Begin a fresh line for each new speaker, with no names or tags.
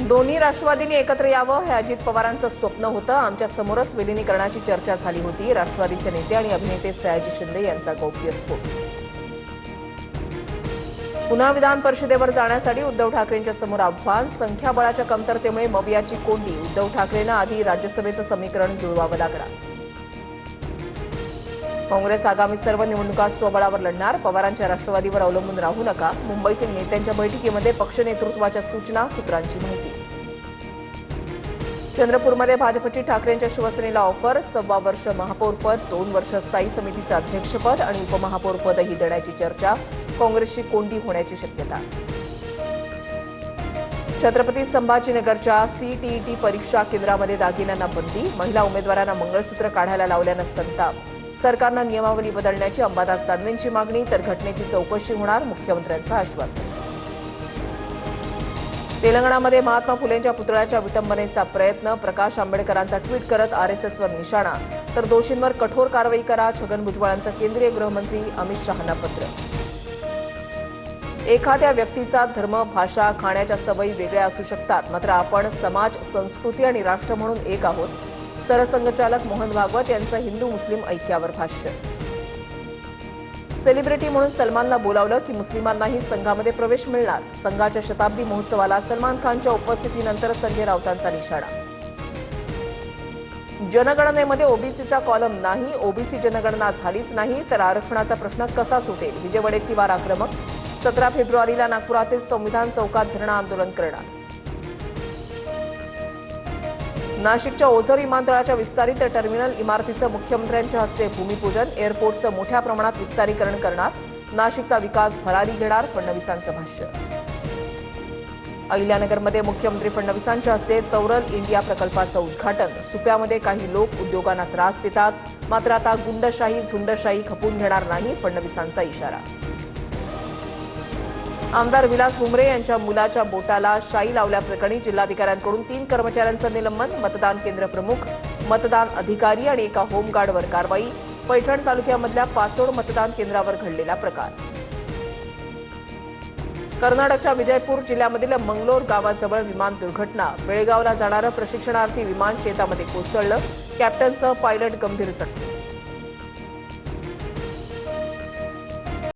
दोन्ही राष्ट्रवादींनी एकत्र यावं हे अजित पवारांचं स्वप्न होतं. आमच्या समोरच विलिनीकरणाची चर्चा झाली होती. राष्ट्रवादीचे नेते आणि अभिनेते सयाजी शिंदे यांचा गौप्यस्फोट. पुन्हा विधान परिषदेवर जाण्यासाठी उद्धव ठाकरेंच्या समोर आव्हान. संख्याबळाच्या कमतरतेमुळे मवियाची कोंडी. उद्धव ठाकरेंना आधी राज्यसभेचं समीकरण जुळवावं लागणार. काँग्रेस आगामी सर्व निवडणुका स्वबळावर लढणार. पवारांच्या राष्ट्रवादीवर अवलंबून राहू नका. मुंबईतील नेत्यांच्या बैठकीमध्ये पक्ष नेतृत्वाच्या सूचना. सूत्रांची माहिती. चंद्रपूरमध्ये भाजपची ठाकरेंच्या शिवसेनेला ऑफर. 1.25 वर्ष महापौरपद, 2 वर्ष स्थायी समितीचं अध्यक्षपद आणि उपमहापौरपदही देण्याची चर्चा. काँग्रेसची कोंडी होण्याची शक्यता. छत्रपती संभाजीनगरच्या सीटीईटी परीक्षा केंद्रामध्ये दागिन्यांना बंदी. महिला उमेदवारांना मंगळसूत्र काढायला लावल्यानं संताप. सरकारनं नियमावली बदलण्याची अंबादास दानवेंची मागणी. तर घटनेची चौकशी होणार. मुख्यमंत्र्यांचं आश्वासन. तेलंगणामध्ये महात्मा फुलेंच्या पुतळ्याच्या विटंबनेचा प्रयत्न. प्रकाश आंबेडकरांचा ट्विट करत आरएसएसवर निशाणा. तर दोषींवर कठोर कारवाई करा. छगन भुजबळांचं केंद्रीय गृहमंत्री अमित शहांना पत्र. एखाद्या व्यक्तीचा धर्म, भाषा, खाण्याच्या सवयी वेगळ्या असू शकतात, मात्र आपण समाज, संस्कृती आणि राष्ट्र म्हणून एक आहोत. सरसंघचालक मोहन भागवत यांचं हिंदू मुस्लिम ऐक्यावर भाष्य. सेलिब्रिटी म्हणून सलमानला बोलावलं की मुस्लिमांनाही संघामध्ये प्रवेश मिळणार. संघाच्या शताब्दी महोत्सवाला सलमान खानच्या उपस्थितीनंतर संजय राऊतांचा निशाणा. जनगणनेमध्ये ओबीसीचा कॉलम नाही. ओबीसी जनगणना झालीच नाही तर आरक्षणाचा प्रश्न कसा सुटेल. विजय वडेट्टीवार आक्रमक. 17 फेब्रुवारीला नागपुरातील संविधान चौकात धरणं आंदोलन करणार. नाशिकच्या ओझर विमानतळाच्या विस्तारित टर्मिनल इमारतीचं मुख्यमंत्र्यांच्या हस्ते भूमिपूजन. एअरपोर्टचं मोठ्या प्रमाणात विस्तारीकरण करणार. नाशिकचा विकास भरारी घेणार. फडणवीसांचं भाष्य. अहिल्यानगरमध्ये मुख्यमंत्री फडणवीसांच्या हस्ते तौरल इंडिया प्रकल्पाचं उद्घाटन. सुप्यामध्ये काही लोक उद्योगांना त्रास देतात, मात्र आता गुंडशाही, झुंडशाही खपून घेणार नाही. फडणवीसांचा इशारा. आमदार विलास भुमरे यांच्या मुलाच्या बोटाला शाई लावल्याप्रकरणी जिल्हाधिकाऱ्यांकडून 3 कर्मचाऱ्यांचं निलंबन. मतदान केंद्र प्रमुख, मतदान अधिकारी आणि एका होमगार्डवर कारवाई. पैठण तालुक्यामधल्या पाचोड मतदान केंद्रावर घडलेला प्रकार. कर्नाटकच्या विजयपूर जिल्ह्यामधील मंगलोर गावाजवळ विमान दुर्घटना. बेळगावला जाणारं प्रशिक्षणार्थी विमान शेतामध्ये कोसळलं. कॅप्टनसह पायलट गंभीर जखमी.